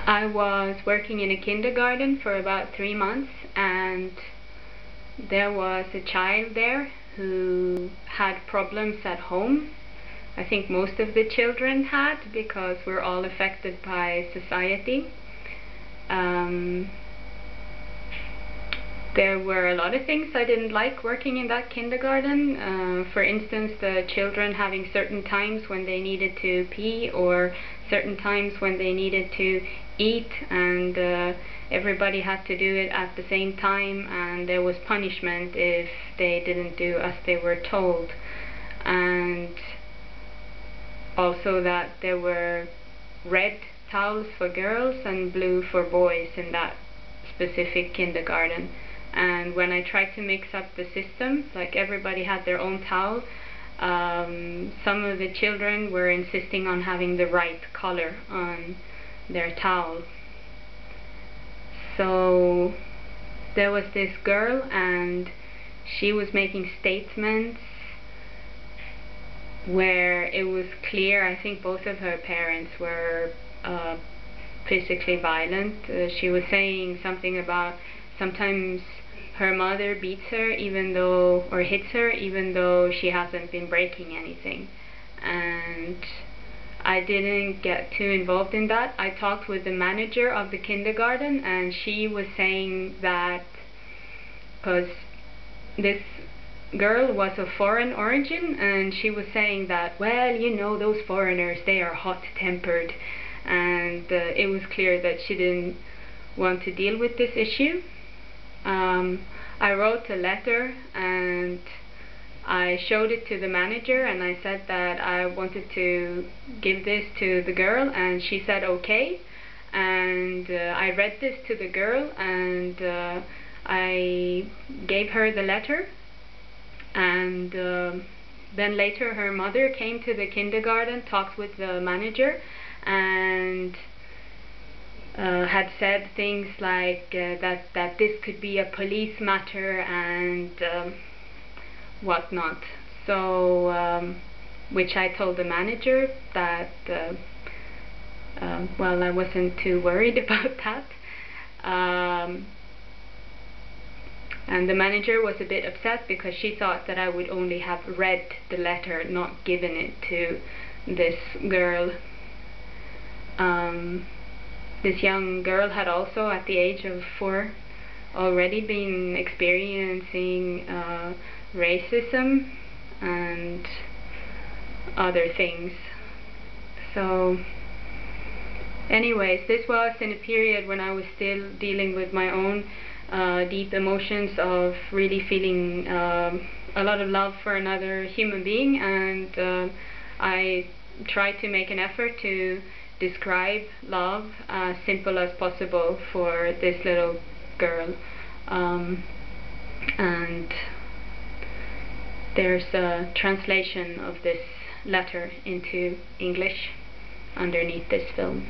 I was working in a kindergarten for about 3 months, and there was a child there who had problems at home. I think most of the children had, because we're all affected by society. There were a lot of things I didn't like working in that kindergarten. For instance, the children having certain times when they needed to pee, or certain times when they needed to eat, and everybody had to do it at the same time, and there was punishment if they didn't do as they were told. And also that there were red towels for girls and blue for boys in that specific kindergarten. And when I tried to mix up the system, like everybody had their own towel, some of the children were insisting on having the right color on their towel. So there was this girl, and she was making statements where it was clear, I think both of her parents were physically violent. She was saying something about sometimes her mother beats her or hits her even though she hasn't been breaking anything. And I didn't get too involved in that. I talked with the manager of the kindergarten, and she was saying that because this girl was of foreign origin, and she was saying that, well, you know, those foreigners, they are hot-tempered, and it was clear that she didn't want to deal with this issue. I wrote a letter and I showed it to the manager, and I said that I wanted to give this to the girl, and she said okay. And I read this to the girl, and I gave her the letter. And then later her mother came to the kindergarten, talked with the manager, and had said things like that this could be a police matter and whatnot. So which I told the manager that well, I wasn't too worried about that. And the manager was a bit upset because she thought that I would only have read the letter, not given it to this girl. This young girl had also, at the age of 4, already been experiencing racism and other things. So anyways, this was in a period when I was still dealing with my own deep emotions of really feeling a lot of love for another human being, and I tried to make an effort to describe love as simple as possible for this little girl. And there's a translation of this letter into English underneath this film.